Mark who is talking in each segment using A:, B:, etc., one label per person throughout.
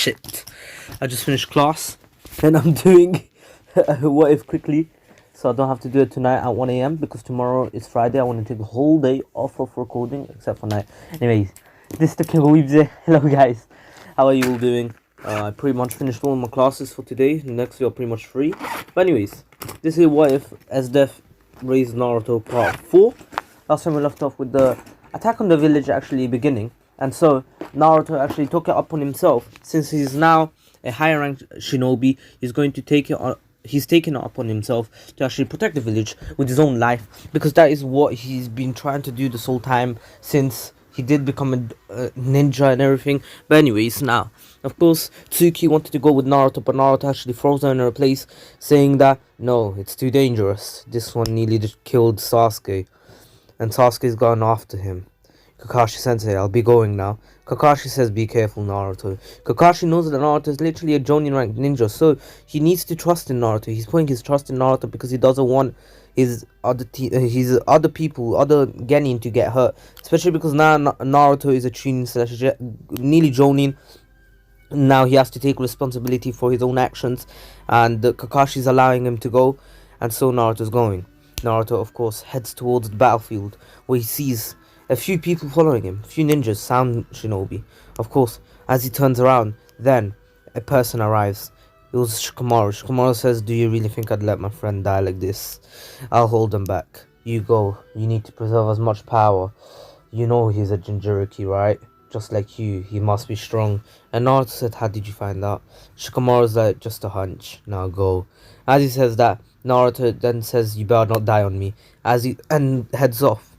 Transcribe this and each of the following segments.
A: Shit. I just finished class and I'm doing what if quickly so I don't have to do it tonight at 1 a.m. because tomorrow is Friday. I want to take the whole day off of recording except for night. Anyways, this is the King Weebs. Hello guys, how are you all doing? I pretty much finished all my classes for today. Next week are pretty much free. But anyways, this is what if Esdeath raised Naruto part 4. Last time we left off with the attack on the village actually beginning. And so Naruto actually took it upon himself, since he's now a higher ranked shinobi. He's going to take it on. He's taken it upon himself to actually protect the village with his own life, because that is what he's been trying to do this whole time since he did become a ninja and everything. But anyways, now of course Tsuki wanted to go with Naruto, but Naruto actually throws her in her place, saying that no, it's too dangerous. This one nearly just killed Sasuke, and Sasuke's gone after him. Kakashi Sensei, I'll be going now. Kakashi says, be careful, Naruto. Kakashi knows that Naruto is literally a Jonin ranked ninja, so he needs to trust in Naruto. He's putting his trust in Naruto because he doesn't want his other people, other genin to get hurt. Especially because now Naruto is a Chunin / nearly Jonin. Now he has to take responsibility for his own actions, and Kakashi's allowing him to go, and so Naruto's going. Naruto, of course, heads towards the battlefield, where he sees a few people following him, a few ninjas, sound shinobi. Of course, as he turns around, then a person arrives. It was Shikamaru. Shikamaru says, do you really think I'd let my friend die like this? I'll hold him back. You go. You need to preserve as much power. You know he's a Jinchuriki, right? Just like you, he must be strong. And Naruto said, how did you find out? Shikamaru's like, just a hunch. Now go. As he says that, Naruto then says, you better not die on me. And heads off.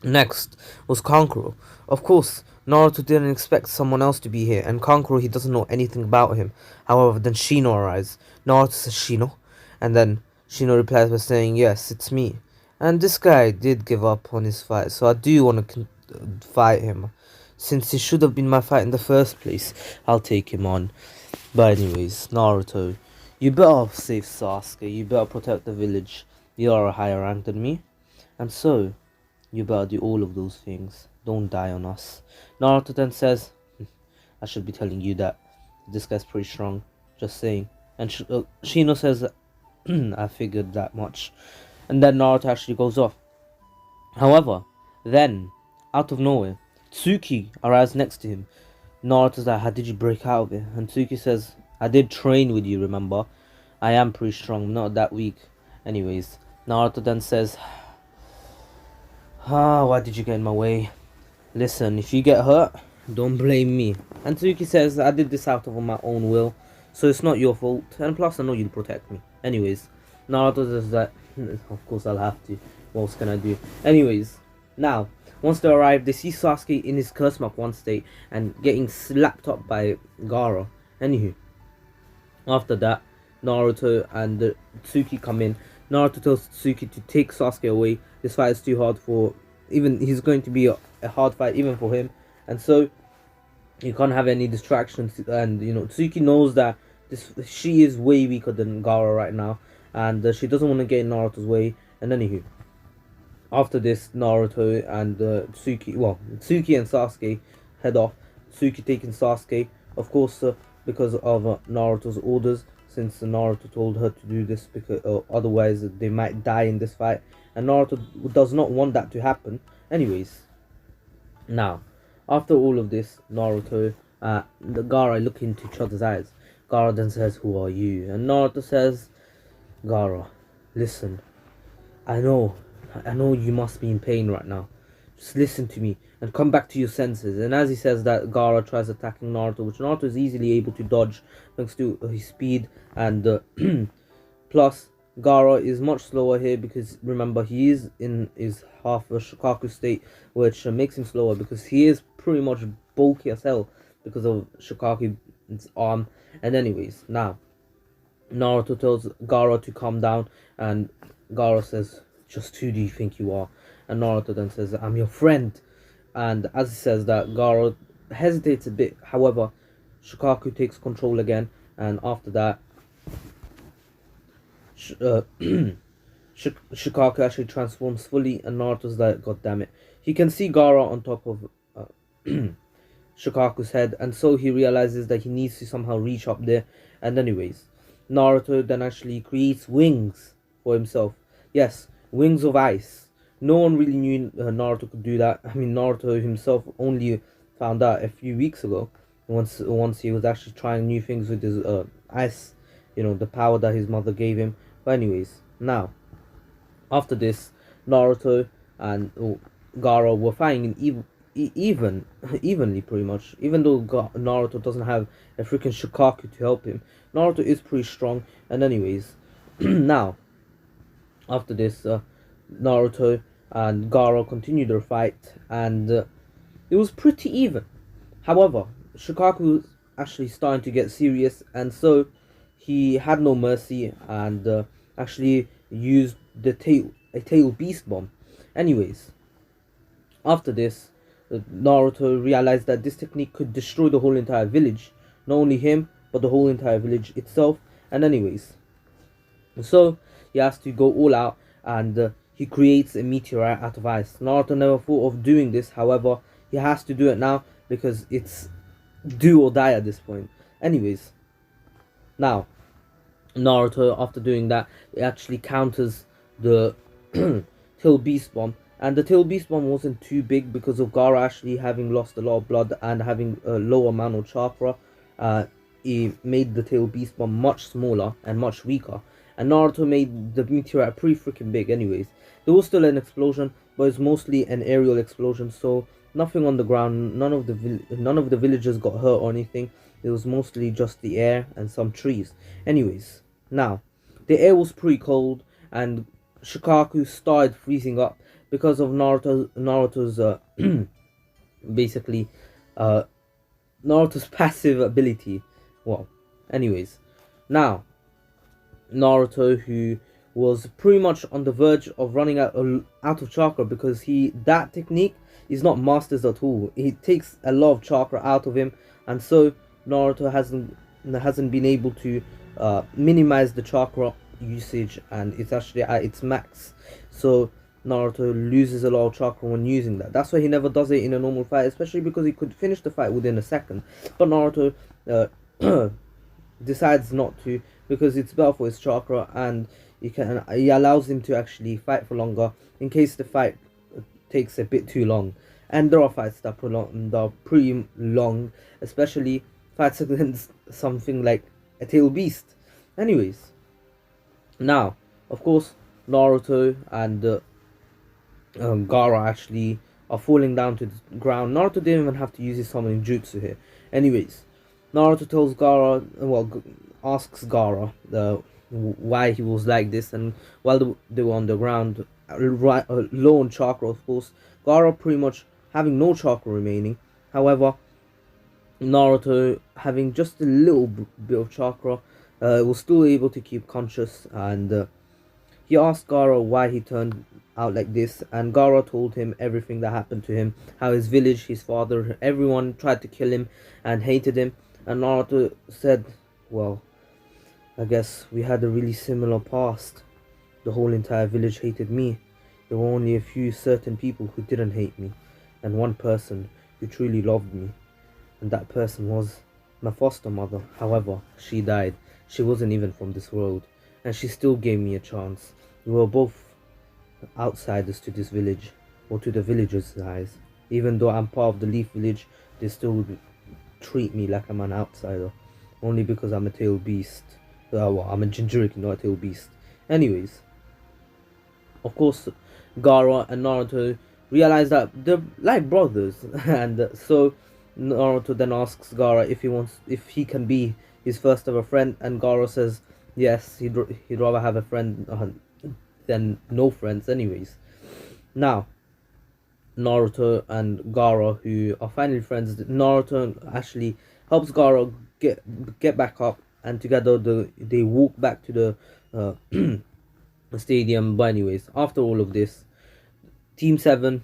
A: Next was Kankuro. Of course, Naruto didn't expect someone else to be here, and Kankuro, he doesn't know anything about him. However, then Shino arrives. Naruto says, Shino? And then Shino replies by saying, yes, it's me. And this guy did give up on his fight, so I do want to fight him. Since it should have been my fight in the first place, I'll take him on. But anyways, Naruto, you better save Sasuke, you better protect the village. You are a higher rank than me. And so, you better do all of those things. Don't die on us. Naruto then says, I should be telling you that. This guy's pretty strong. Just saying. And Shino says, I figured that much. And then Naruto actually goes off. However, then, out of nowhere, Tsuki arrives next to him. Naruto's like, how did you break out of it? And Tsuki says, I did train with you, remember? I am pretty strong, not that weak. Anyways, Naruto then says, why did you get in my way? Listen, if you get hurt, don't blame me. And Tsuki says, I did this out of my own will, so it's not your fault. And plus, I know you'll protect me. Anyways, Naruto says that, of course I'll have to. What else can I do? Anyways, now, once they arrive, they see Sasuke in his Curse Mark 1 state and getting slapped up by Gaara. Anywho, after that, Naruto and Tsuki come in. Naruto tells Tsuki to take Sasuke away. This fight is too hard for he's going to be a hard fight even for him, and so you can't have any distractions. And you know, Tsuki knows that she is way weaker than Gaara right now, and she doesn't want to get in Naruto's way. And anywho, after this, Naruto and Tsuki and Sasuke head off. Tsuki taking Sasuke, of course, because of Naruto's orders, since Naruto told her to do this, because otherwise they might die in this fight, and Naruto does not want that to happen. Anyways, now, after all of this, Naruto and Gaara look into each other's eyes. Gaara then says, who are you? And Naruto says, Gaara, listen, I know you must be in pain right now. Just listen to me and come back to your senses. And as he says that, Gaara tries attacking Naruto, which Naruto is easily able to dodge thanks to his speed. And plus, Gaara is much slower here because, remember, he is in his half a Shikaku state, which makes him slower because he is pretty much bulky as hell because of Shikaku's arm. And anyways, now, Naruto tells Gaara to calm down, and Gaara says, just who do you think you are? And Naruto then says, I'm your friend. And as he says that, Gaara hesitates a bit. However, Shikaku takes control again, and after that, Shikaku actually transforms fully, and Naruto's like, god damn it. He can see Gaara on top of Shikaku's head, and so he realizes that he needs to somehow reach up there. And anyways, Naruto then actually creates wings for himself. Yes, wings of ice. No one really knew Naruto could do that. I mean, Naruto himself only found out a few weeks ago, once he was actually trying new things with his ice, the power that his mother gave him. But anyways, now after this, Naruto and Gaara were fighting evenly, pretty much. Even though Naruto doesn't have a freaking Shikaku to help him, Naruto is pretty strong. And anyways, now after this, Naruto and Gaara continued their fight, and it was pretty even. However, Shikaku was actually starting to get serious, and so he had no mercy and actually used a tail beast bomb. Anyways, after this, Naruto realized that this technique could destroy the whole entire village. Not only him, but the whole entire village itself. And anyways, so he has to go all out, and he creates a meteorite out of ice. Naruto never thought of doing this, however, he has to do it now because it's do or die at this point. Anyways, now Naruto, after doing that, it actually counters the Tail Beast Bomb. And the Tail Beast Bomb wasn't too big because of Gaara actually having lost a lot of blood and having a low amount of chakra. He made the Tail Beast Bomb much smaller and much weaker. And Naruto made the meteorite pretty freaking big anyways. There was still an explosion, but it's mostly an aerial explosion, so nothing on the ground. None of the villagers got hurt or anything. It was mostly just the air and some trees. Anyways, now the air was pretty cold, and Shikaku started freezing up because of Naruto's basically Naruto's passive ability. Well, anyways, now Naruto, who was pretty much on the verge of running out of chakra, because that technique is not mastered at all. It takes a lot of chakra out of him, and so Naruto hasn't been able to minimize the chakra usage, and it's actually at its max. So Naruto loses a lot of chakra when using that. That's why he never does it in a normal fight, especially because he could finish the fight within a second. But Naruto decides not to, because it's better for his chakra, and he allows him to actually fight for longer in case the fight takes a bit too long. And there are fights that are pretty long, especially fights against something like a tail beast. Anyways, now of course Naruto and Gaara actually are falling down to the ground. Naruto didn't even have to use his summoning jutsu here. Anyways, Naruto tells Gaara, asks Gaara why he was like this, and while they were on the ground, low on chakra, of course, Gaara pretty much having no chakra remaining. However, Naruto, having just a little bit of chakra, was still able to keep conscious, and he asked Gaara why he turned out like this, and Gaara told him everything that happened to him, how his village, his father, everyone tried to kill him and hated him. And Naruto said, well, I guess we had a really similar past. The whole entire village hated me. There were only a few certain people who didn't hate me, and one person who truly loved me, and that person was my foster mother. However, she died. She wasn't even from this world, and she still gave me a chance. We were both outsiders to this village, or to the villagers' eyes. Even though I'm part of the Leaf Village, they still treat me like I'm an outsider, only because I'm a tail beast. I'm a Jinchuriki, not a tail beast. Anyways, of course, Gaara and Naruto realize that they're like brothers, and so Naruto then asks Gaara if he can be his first ever friend, and Gaara says yes, he'd rather have a friend than no friends. Anyways, now Naruto and Gaara, who are finally friends, Naruto actually helps Gaara get back up, and together they walk back to the stadium. But anyways, after all of this, Team 7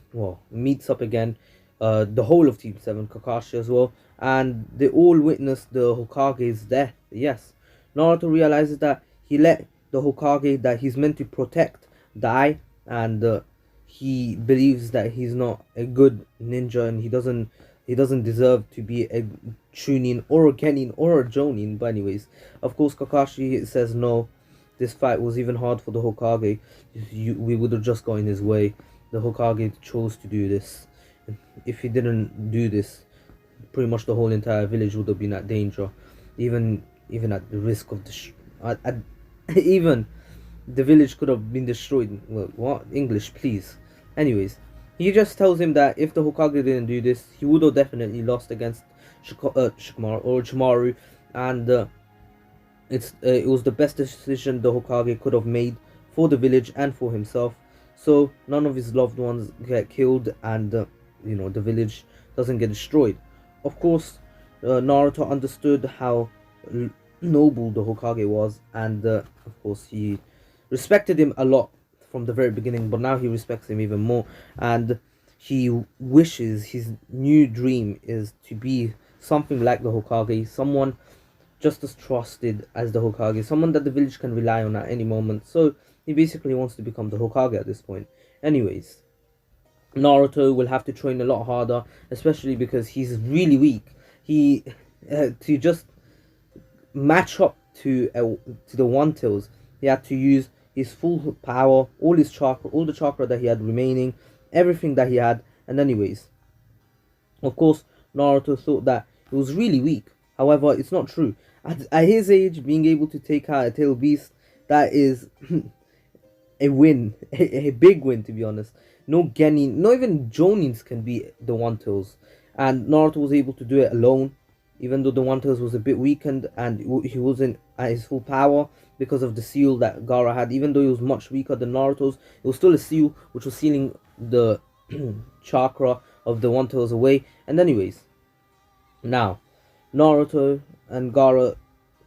A: meets up again, the whole of Team 7, Kakashi as well, and they all witness the Hokage's death. Yes, Naruto realizes that he let the Hokage that he's meant to protect die, and he believes that he's not a good ninja, and he doesn't he doesn't deserve to be a Chunin or a Genin or a Jonin. But anyways, of course, Kakashi says no. This fight was even hard for the Hokage. We would have just got in his way. The Hokage chose to do this. If he didn't do this, pretty much the whole entire village would have been at danger, even at the risk of even the village could have been destroyed. Well, what English, please? Anyways, he just tells him that if the Hokage didn't do this, he would have definitely lost against Shikamaru or Chimaru, and it was the best decision the Hokage could have made for the village and for himself. So none of his loved ones get killed, and the village doesn't get destroyed. Of course, Naruto understood how noble the Hokage was, and of course he respected him a lot from the very beginning. But now he respects him even more, and he wishes his new dream is to be something like the Hokage, someone just as trusted as the Hokage, someone that the village can rely on at any moment. So he basically wants to become the Hokage at this point. Anyways, Naruto will have to train a lot harder, especially because he's really weak. He to just match up to the One Tails, he had to use his full power, all his chakra, all the chakra that he had remaining, everything that he had. And anyways, of course, Naruto thought that he was really weak. However, it's not true. At his age, being able to take out a tail beast, that is a win, a big win, to be honest. No Genin, not even Jonins can beat the One Tails, and Naruto was able to do it alone, even though the One Tails was a bit weakened and he wasn't at his full power because of the seal that Gaara had. Even though he was much weaker than Naruto's, it was still a seal which was sealing the chakra of the One Tails away. And anyways, now Naruto and Gaara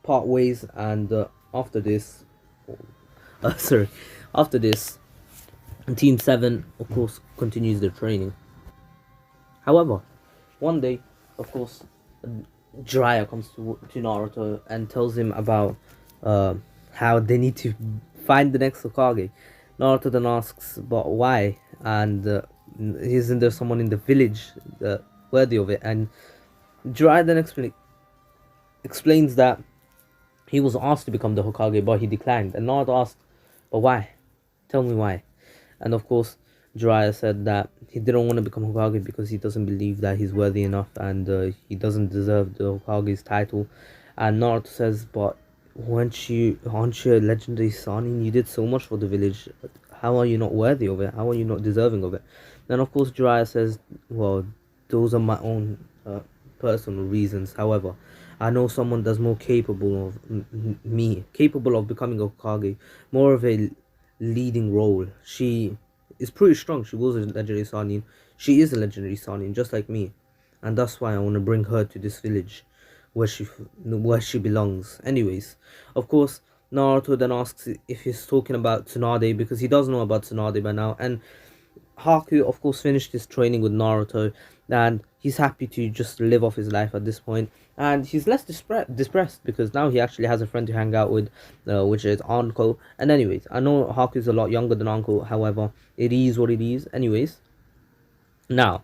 A: part ways, and after this, after this, Team 7, of course, continues their training. However, one day, of course, Jiraiya comes to Naruto and tells him about how they need to find the next Hokage. Naruto then asks, but why? And isn't there someone in the village worthy of it? And Jiraiya then explains that he was asked to become the Hokage, but he declined. And Naruto asked, but why? Tell me why. And of course, Jiraiya said that he didn't want to become Hokage because he doesn't believe that he's worthy enough, and he doesn't deserve the Hokage's title. And Naruto says, but aren't you a legendary Sanin? You did so much for the village. How are you not worthy of it? How are you not deserving of it? Then of course Jiraiya says, well, those are my own personal reasons. However, I know someone that's more capable of capable of becoming a Hokage, more of a leading role. She is pretty strong. She was a legendary Sanin. She is a legendary Sanin, just like me, and that's why I want to bring her to this village, where she belongs. Anyways, of course, Naruto then asks if he's talking about Tsunade, because he does know about Tsunade by now, and Haku, of course, finished his training with Naruto, and he's happy to just live off his life at this point, and he's less depressed because now he actually has a friend to hang out with, which is Anko. And anyways, I know Haku's a lot younger than Anko, however, it is what it is. Anyways, now,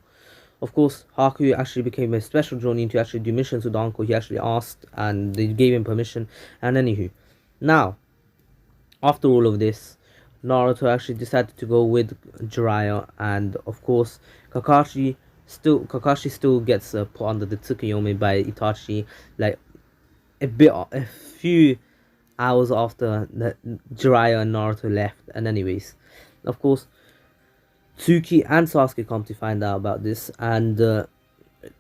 A: of course, Haku actually became a special Jonin to actually do missions with Anko. He actually asked, and they gave him permission. And anywho, now, after all of this, Naruto actually decided to go with Jiraiya, and of course, Kakashi still gets put under the Tsukuyomi by Itachi, like a few hours after Jiraiya and Naruto left. And anyways, of course, Tsuki and Sasuke come to find out about this, and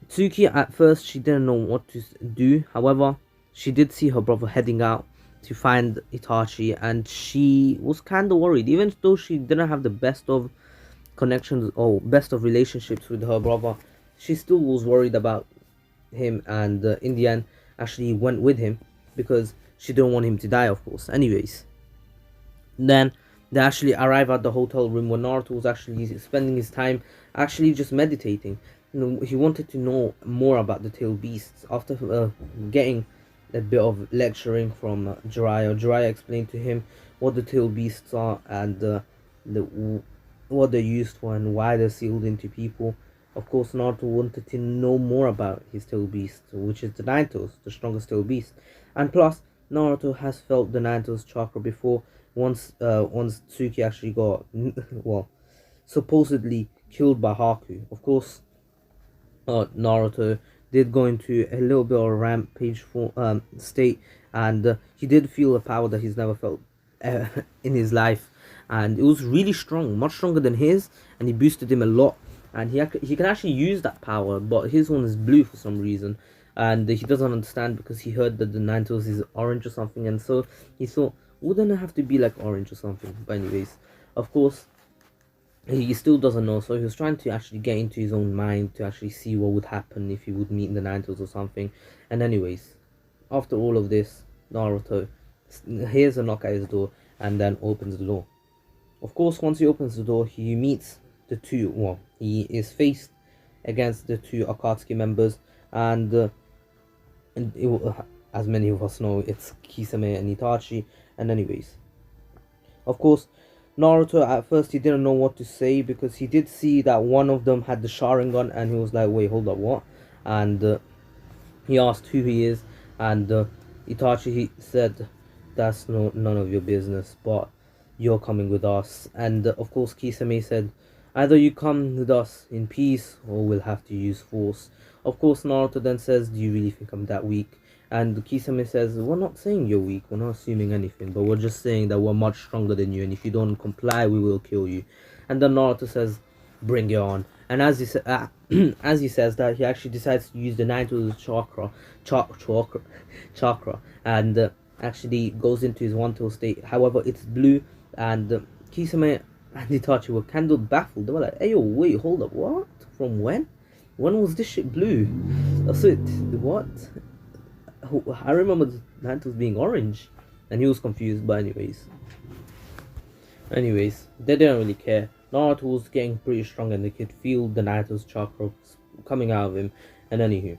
A: Tsuki at first she didn't know what to do. However, she did see her brother heading out to find Itachi, and she was kind of worried, even though she didn't have the best of connections or best of relationships with her brother. She still was worried about him, and in the end actually went with him because she didn't want him to die, of course. Anyways, then they actually arrive at the hotel room where Naruto was actually spending his time actually just meditating. He wanted to know more about the tail beasts. After getting a bit of lecturing from Jiraiya explained to him what the tail beasts are, and what they're used for and why they're sealed into people. Of course, Naruto wanted to know more about his tail beast, which is the Nine Tails, the strongest tail beast. And plus, Naruto has felt the Nine Tails chakra before. Once Tsuki actually got well, supposedly killed by Haku. Of course, Naruto did go into a little bit of a rampage state, and he did feel a power that he's never felt uh, in his life, and it was really strong, much stronger than his, and he boosted him a lot. And he can actually use that power, but his one is blue for some reason, and he doesn't understand because he heard that the Nine Tails is orange or something, and so he thought, wouldn't it have to be like orange or something? But anyways, of course, he still doesn't know, so he was trying to actually get into his own mind to actually see what would happen if he would meet the Nine Tails or something. And anyways, after all of this, Naruto hears a knock at his door and then opens the door. Of course, once he opens the door, he meets the two. Well, he is faced against the two Akatsuki members, and as many of us know, it's Kisame and Itachi. And anyways, of course, Naruto at first he didn't know what to say because he did see that one of them had the Sharingan, and he was like, wait, hold up, what? And he asked who he is, and Itachi he said, that's none of your business, but you're coming with us. And of course Kisame said, either you come with us in peace or we'll have to use force. Of course Naruto then says, do you really think I'm that weak? And Kisame says, we're not saying you're weak, we're not assuming anything, but we're just saying that we're much stronger than you, and if you don't comply, we will kill you. And then Naruto says, bring it on. And as he as he says that, he actually decides to use the Nine Tails chakra, and actually goes into his one tail state. However, it's blue, and Kisame and Itachi were kind of baffled. They were like, hey yo, wait, hold up, what? From when? When was this shit blue? So what? I remember the Nine Tails being orange, and he was confused. But anyways, they didn't really care. Naruto was getting pretty strong, and they could feel the Nine Tails chakra coming out of him. And anywho,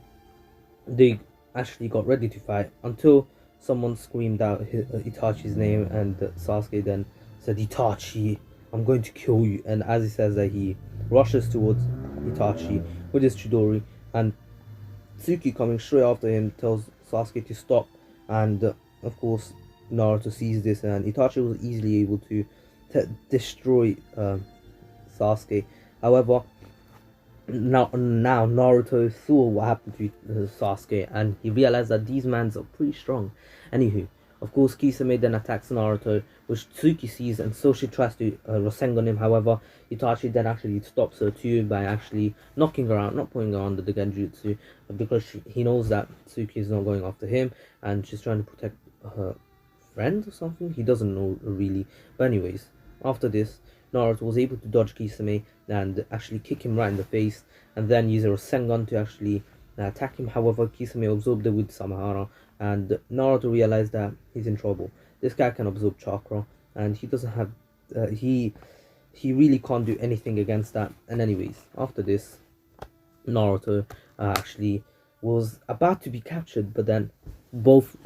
A: they actually got ready to fight until someone screamed out Itachi's name, and Sasuke then said, Itachi, I'm going to kill you. And as he says that, he rushes towards Itachi with his Chidori, and Tsuki coming straight after him tells Sasuke to stop, and of course Naruto sees this, and Itachi was easily able to destroy Sasuke. However, now Naruto saw what happened to Sasuke, and he realized that these mans are pretty strong. Anywho, of course Kisame then attacks Naruto, which Tsuki sees, and so she tries to Rasengan him. However, Itachi then actually stops her too by actually knocking her out, not putting her under the Genjutsu, because he knows that Tsuki is not going after him, and she's trying to protect her friend or something. He doesn't know really. But anyways, after this, Naruto was able to dodge Kisame and actually kick him right in the face, and then use a Rasengan to actually attack him. However, Kisame absorbed it with Samahara, and Naruto realized that he's in trouble. This guy can absorb chakra, and he doesn't have he really can't do anything against that. And anyways, after this, Naruto actually was about to be captured, but then both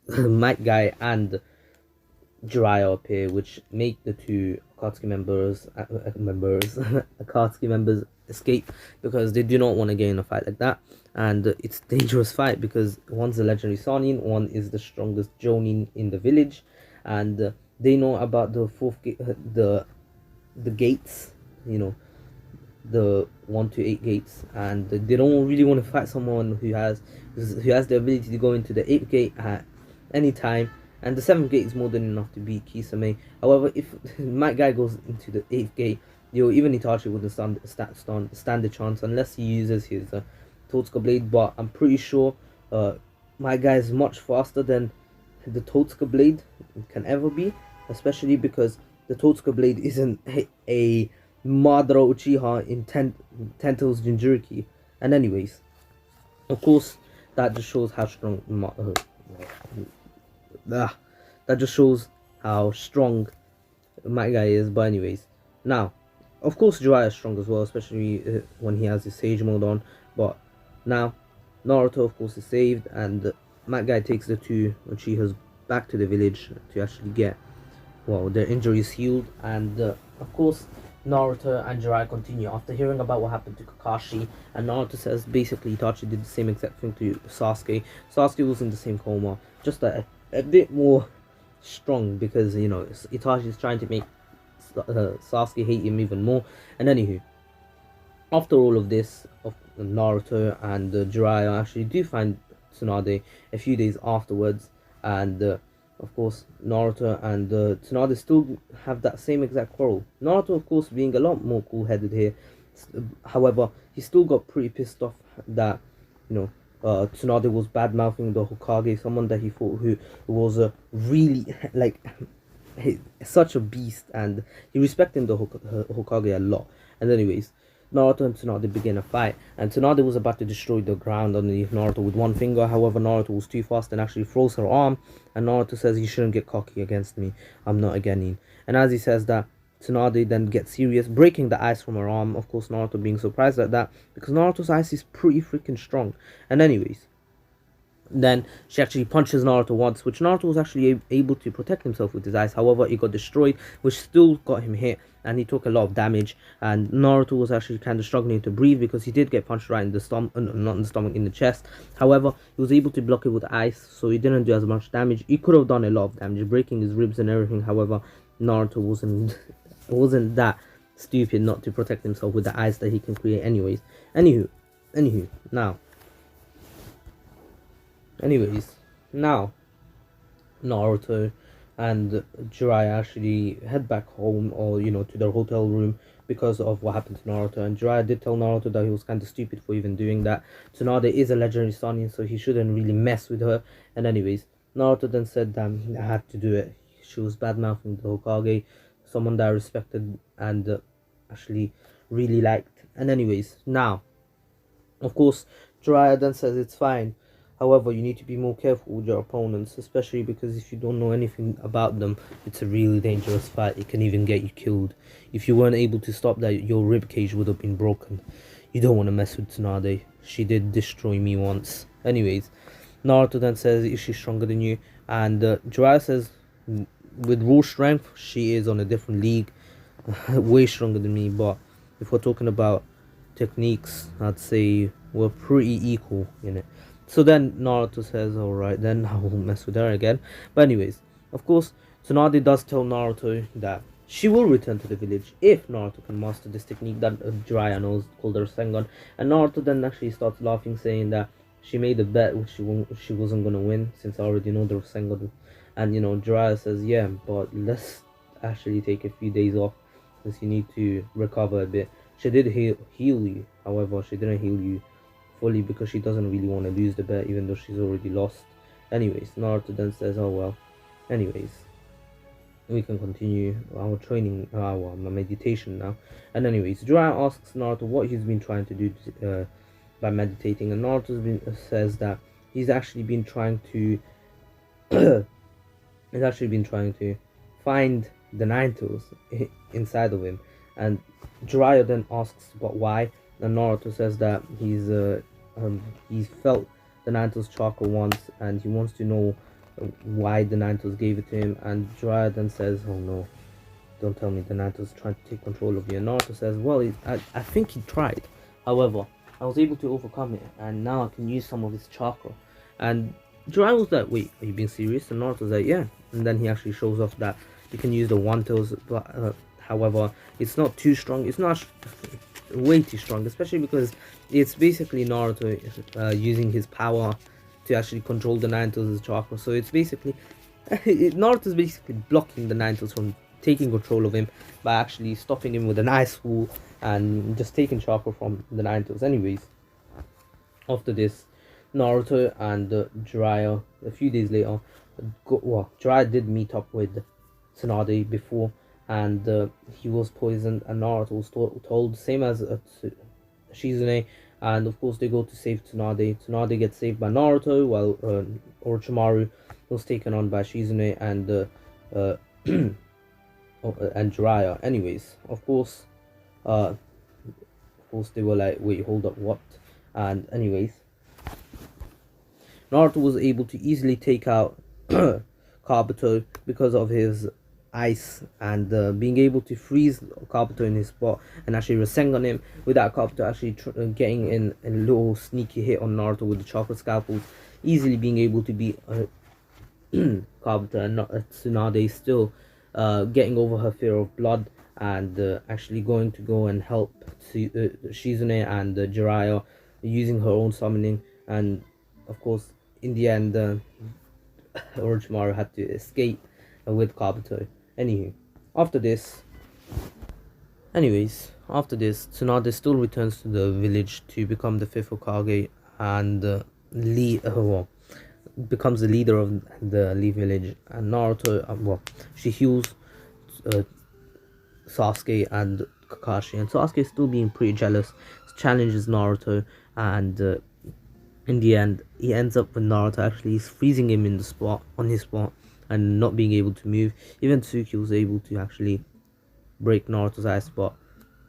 A: Might Guy and Jiraiya appear, which make the two Akatsuki Akatsuki members escape, because they do not want to get in a fight like that, and it's a dangerous fight because one's the legendary Sannin, one is the strongest Jonin in the village, and they know about the fourth gate, the gates, you know, the 1 to 8 gates, and they don't really want to fight someone who has the ability to go into the 8th gate at any time. And the 7th gate is more than enough to beat Kisame. However, if Might Guy goes into the 8th gate, even Itachi wouldn't stand a chance unless he uses his Totsuka blade. But I'm pretty sure Might Guy is much faster than the Totsuka blade can ever be, especially because the Totsuka blade isn't a Madara Uchiha in Tento's Jinchuriki. And anyways, of course, that just shows how strong that just shows how strong Might Guy is. But anyways, now of course Jiraiya is strong as well, especially when he has his Sage mode on. But now Naruto of course is saved, and Might Guy takes the two Uchihas back to the village to actually get their injuries healed. And of course Naruto and Jiraiya continue after hearing about what happened to Kakashi, and Naruto says basically Itachi did the same exact thing to Sasuke. Sasuke was in the same coma, just a bit more strong because Itachi is trying to make Sasuke hate him even more. And anywho, after all of this, of Naruto and Jiraiya actually do find Tsunade a few days afterwards, and of course Naruto and Tsunade still have that same exact quarrel. Naruto, of course, being a lot more cool-headed here. However, he still got pretty pissed off that Tsunade was bad-mouthing the Hokage, someone that he thought who was really like such a beast, and he respected the Hokage a lot. And anyways, Naruto and Tsunade begin a fight, and Tsunade was about to destroy the ground underneath Naruto with one finger. However, Naruto was too fast and actually throws her arm, and Naruto says, "You shouldn't get cocky against me, I'm not a genin." And as he says that, Tsunade then gets serious, breaking the ice from her arm. Of course, Naruto being surprised at that, because Naruto's ice is pretty freaking strong. And anyways, then she actually punches Naruto once, which Naruto was actually able to protect himself with his ice. However, it got destroyed, which still got him hit, and he took a lot of damage. And Naruto was actually kind of struggling to breathe because he did get punched right in the stomach, not in the stomach, in the chest. However, he was able to block it with ice, so he didn't do as much damage. He could have done a lot of damage, breaking his ribs and everything. However, Naruto wasn't that stupid not to protect himself with the ice that he can create anyways. Anywho, now Naruto and Jiraiya actually head back home, or to their hotel room, because of what happened to Naruto. And Jiraiya did tell Naruto that he was kind of stupid for even doing that. Tsunade is a legendary Saiyan, so he shouldn't really mess with her. And anyways, Naruto then said that I had to do it. She was bad mouthing the Hokage, someone that I respected and actually really liked. And anyways, now of course Jiraiya then says it's fine. However, you need to be more careful with your opponents, especially because if you don't know anything about them, it's a really dangerous fight. It can even get you killed. If you weren't able to stop that, your ribcage would have been broken. You don't want to mess with Tsunade. She did destroy me once. Anyways, Naruto then says, is she stronger than you? And Jiraiya says, with raw strength, she is on a different league. Way stronger than me, but if we're talking about techniques, I'd say we're pretty equal in it. So then Naruto says, alright, then I won't mess with her again. But anyways, of course, Tsunade does tell Naruto that she will return to the village if Naruto can master this technique that Jiraiya knows, called her Sengon. And Naruto then actually starts laughing, saying that she made a bet which she wasn't going to win, since I already know the Sengon. And Jiraiya says, yeah, but let's actually take a few days off, since you need to recover a bit. She did heal you, however, she didn't heal you fully because she doesn't really want to lose the bet, even though she's already lost. Anyways, Naruto then says, oh well, anyways, we can continue our training, my meditation now. And anyways, Jiraiya asks Naruto what he's been trying to do by meditating, and Naruto says that he's actually been trying to find the Nine Tails inside of him. And Jiraiya then asks, but why? And Naruto says that he's felt the Nine Tails chakra once, and he wants to know why the Nine Tails gave it to him. And Jiraiya then says, oh no, don't tell me the Nine Tails trying to take control of you. And Naruto says, well, I think he tried. However, I was able to overcome it, and now I can use some of his chakra. And Jiraiya was like, wait, are you being serious? And Naruto's like, yeah. And then he actually shows off that you can use the One Tails, but however, it's not too strong. It's not way too strong, especially because it's basically Naruto using his power to actually control the Nine Tails' chakra. So it's basically Naruto's basically blocking the Nine Tails from taking control of him by actually stopping him with an ice wall and just taking chakra from the Nine Tails. Anyways, after this, Naruto and Jiraiya a few days later, Jiraiya did meet up with Tsunade before, and he was poisoned, and Naruto was told, same as Shizune, and of course they go to save Tsunade. Tsunade gets saved by Naruto, while Orochimaru was taken on by Shizune and and Jiraiya. Anyways, of course they were like, wait, hold up, what? And anyways, Naruto was able to easily take out Kabuto because of his ice, and being able to freeze Kabuto in his spot and actually Rasengan him without Kabuto actually getting in a little sneaky hit on Naruto with the chakra scalpels, easily being able to beat Kabuto, and Tsunade still getting over her fear of blood, and actually going to go and help Shizune and Jiraiya using her own summoning, and of course in the end Orochimaru had to escape with Kabuto. Anywho, after this, Tsunade still returns to the village to become the 5th Hokage and becomes the leader of the Lee village. And Naruto, she heals Sasuke and Kakashi, and Sasuke is still being pretty jealous, challenges Naruto, and in the end he ends up with Naruto actually freezing him in the spot, on his spot, and not being able to move. Even Tsuki was able to actually break Naruto's ice, but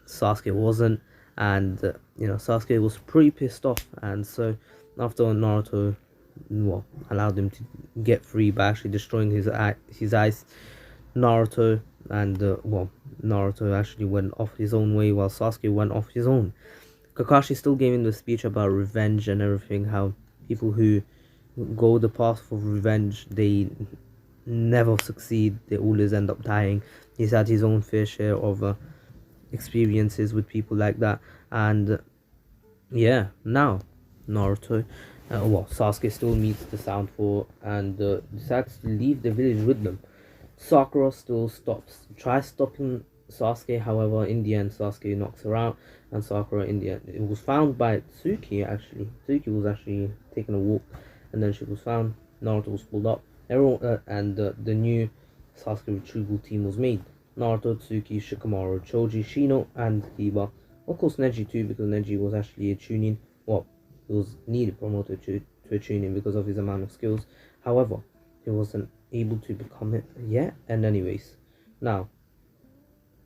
A: Sasuke wasn't, and Sasuke was pretty pissed off, and so after Naruto allowed him to get free by actually destroying his ice, Naruto actually went off his own way while Sasuke went off his own. Kakashi still gave him the speech about revenge and everything, how people who go the path of revenge, they never succeed, they always end up dying. He's had his own fair share of experiences with people like that, and yeah, now Naruto Sasuke still meets the Sound Four and decides to leave the village with them. Sakura still tries stopping Sasuke, however in the end Sasuke knocks her out, and Sakura in the end, it was found by Tsuki actually. Tsuki was actually taking a walk, and then she was found. Naruto was pulled up. Everyone and the new Sasuke retrieval team was made. Naruto, Tsuki, Shikamaru, Choji, Shino, and Hiba. Of course Neji too, because Neji was actually a Chunin. He was needed promoted to a Chunin because of his amount of skills. However, he wasn't able to become it yet. And anyways, now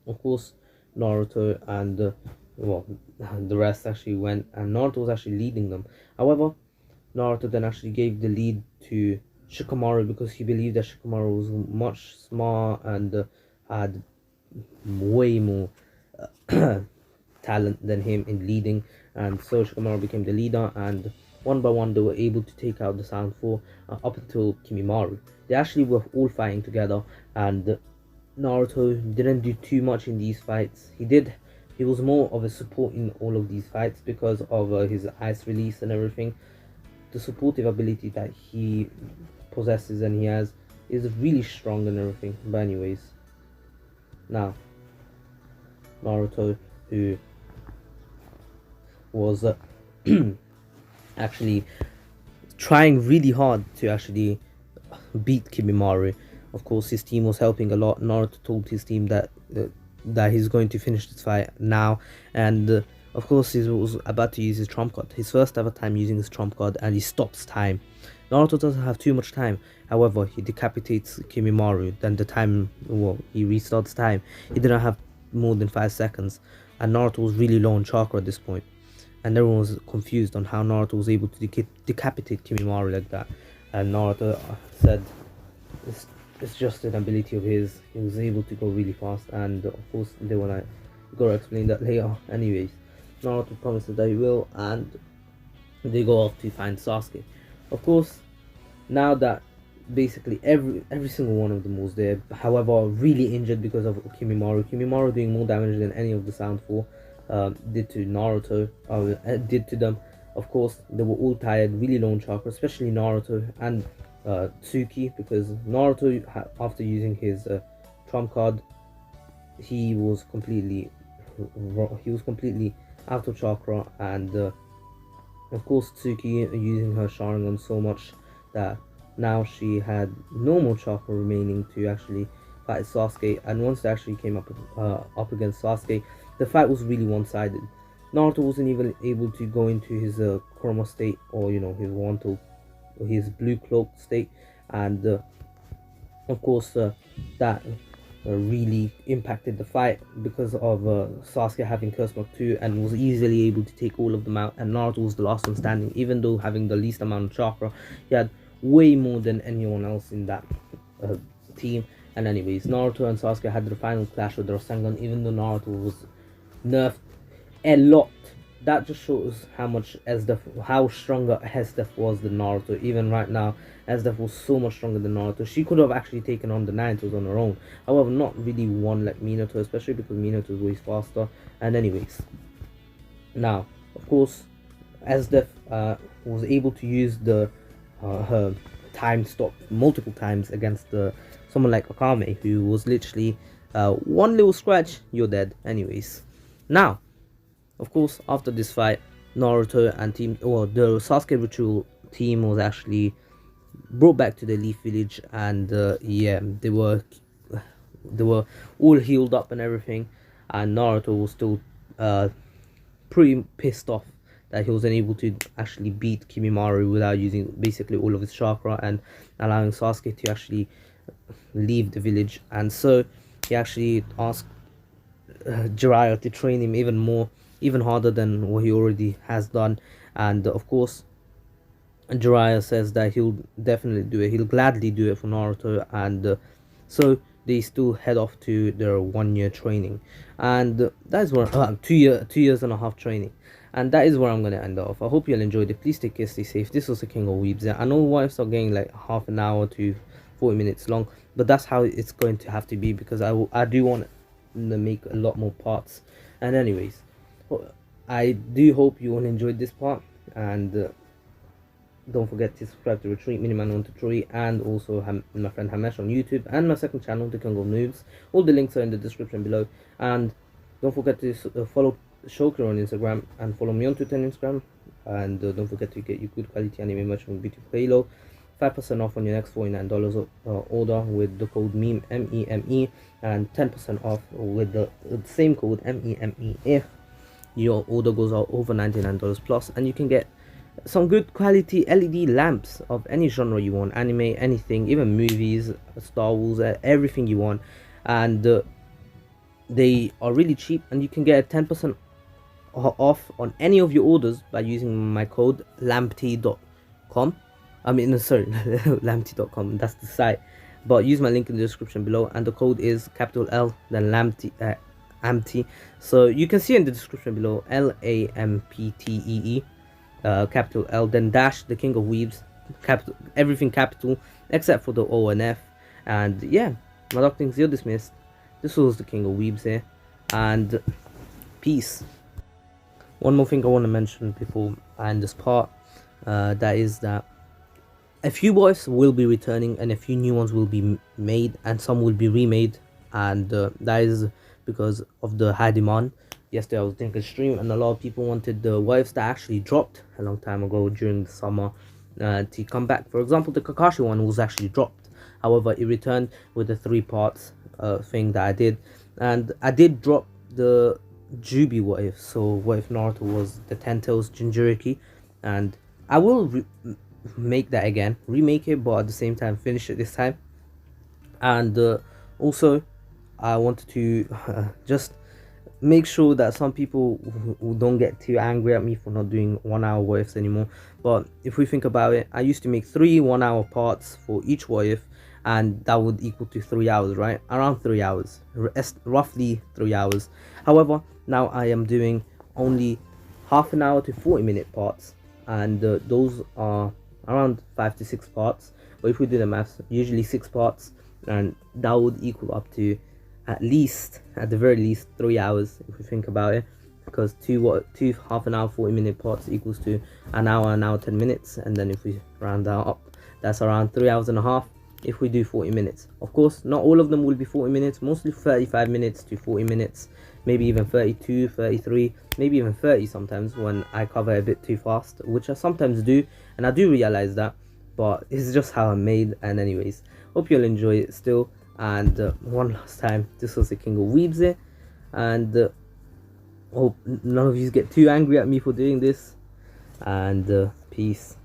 A: of course Naruto and the rest actually went, and Naruto was actually leading them. However, Naruto then actually gave the lead to Shikamaru because he believed that Shikamaru was much smarter and had way more talent than him in leading, and so Shikamaru became the leader, and one by one they were able to take out the Sound Four up until Kimimaru. They actually were all fighting together, and Naruto didn't do too much in these fights. He was more of a support in all of these fights because of his ice release and everything. The supportive ability that he possesses and he has is really strong and everything. But anyways, now Naruto, who was actually trying really hard to actually beat Kimimaru. Of course his team was helping a lot. Naruto told his team that he's going to finish this fight now, and of course he was about to use his trump card, his first ever time using his trump card, and he stops time. Naruto doesn't have too much time, however he decapitates Kimimaru. Then the time, he restarts time. He didn't have more than 5 seconds, and Naruto was really low on chakra at this point, and everyone was confused on how Naruto was able to decapitate Kimimaru like that. And Naruto said it's just an ability of his. He was able to go really fast, and of course they were like, gotta explain that later. Anyways, Naruto promises that he will, and they go off to find Sasuke. Of course, now that basically every single one of them was there, however really injured because of Kimimaru doing more damage than any of the Sound Four did to Naruto, did to them. Of course they were all tired, really low on chakra, especially Naruto and Tsuki, because Naruto, after using his trump card, he was completely out of chakra, and of course Tsuki using her Sharingan so much that now she had no more chakra remaining to actually fight Sasuke. And once they actually came up against Sasuke, the fight was really one-sided. Naruto wasn't even able to go into his chroma state, or his Wanto, or his blue cloak state, and of course that really impacted the fight because of Sasuke having Curse Mark 2 and was easily able to take all of them out, and Naruto was the last one standing. Even though having the least amount of chakra, he had way more than anyone else in that team. And anyways, Naruto and Sasuke had their final clash with the Rasengan, even though Naruto was nerfed a lot. That just shows how much Esdeath, how stronger Esdeath was than Naruto. Even right now, Esdeath was so much stronger than Naruto. She could have actually taken on the Ninetales on her own. However, not really one like Minato, especially because Minato is way faster. And anyways, now, of course, Esdeath was able to use the her time stop multiple times against someone like Akame, who was literally one little scratch, you're dead. Anyways, now, of course, after this fight, Naruto and the Sasuke Ritual team was actually brought back to the Leaf Village, and yeah, they were all healed up and everything, and Naruto was still pretty pissed off that he was unable to actually beat Kimimaro without using basically all of his chakra and allowing Sasuke to actually leave the village. And so he actually asked Jiraiya to train him even harder than what he already has done. And of course, Jiraiya says that he'll definitely do it, he'll gladly do it for Naruto. And so they still head off to their 1 year training, and that is where 2 years and a half training. And that is where I'm going to end off. I hope you'll enjoyed it. Please take care, stay safe. This was the King of Weebs. I know wives are getting like half an hour to 40 minutes long, but that's how it's going to have to be, because I do want to make a lot more parts. And anyways, I do hope you all enjoyed this part, and don't forget to subscribe to Ratreet, Miniman123, and also my friend Hxmesh on YouTube, and my second channel, The King of Noobs. All the links are in the description below. And don't forget to follow Shoker on Instagram, and follow me on Twitter and Instagram. And don't forget to get your good quality anime merch from Beautiful Halo. 5% off on your next $49 order with the code MEME, MEME, and 10% off with the same code MEME if your order goes out over $99 plus. And you can get some good quality LED lamps of any genre you want, anime, anything, even movies, Star Wars, everything you want. And they are really cheap, and you can get 10% off on any of your orders by using my code lamptee.com. I mean, sorry, lamptee.com, that's the site, but use my link in the description below, and the code is capital L then lamptee, so you can see in the description below, LAMPTEE, capital L then dash the King of Weebs, capital, everything capital except for the O and F. And yeah, my doctors, you're dismissed. This was the King of Weebs here, and peace. One more thing I want to mention before I end this part, that is that a few boys will be returning, and a few new ones will be made, and some will be remade. And that is because of the high demand. Yesterday I was doing a stream, and a lot of people wanted the wives that actually dropped a long time ago during the summer to come back. For example, the Kakashi one was actually dropped. However, it returned with the 3 parts thing that I did. And I did drop the Jubi what if. So what if Naruto was the 10 tails Jinchuriki, and I will make that again, remake it, but at the same time finish it this time. And also I wanted to just make sure that some people who don't get too angry at me for not doing 1 hour what ifs anymore. But if we think about it, I used to make 3 1 hour parts for each what if, and that would equal to 3 hours, right? Around 3 hours, roughly 3 hours. However, now I am doing only half an hour to 40-minute parts, and those are around 5 to 6 parts. But if we do the maths, usually 6 parts, and that would equal up to at the very least 3 hours if we think about it, because two half an hour 40-minute parts equals to an hour 10 minutes, and then if we round that up, that's around 3 hours and a half if we do 40 minutes. Of course, not all of them will be 40 minutes, mostly 35 minutes to 40 minutes, maybe even 32, 33, maybe even 30 sometimes when I cover a bit too fast, which I sometimes do, and I do realize that, but it's just how I'm made. And anyways, hope you'll enjoy it still. And one last time, this was the King of Weebs here, and hope none of you get too angry at me for doing this, and peace.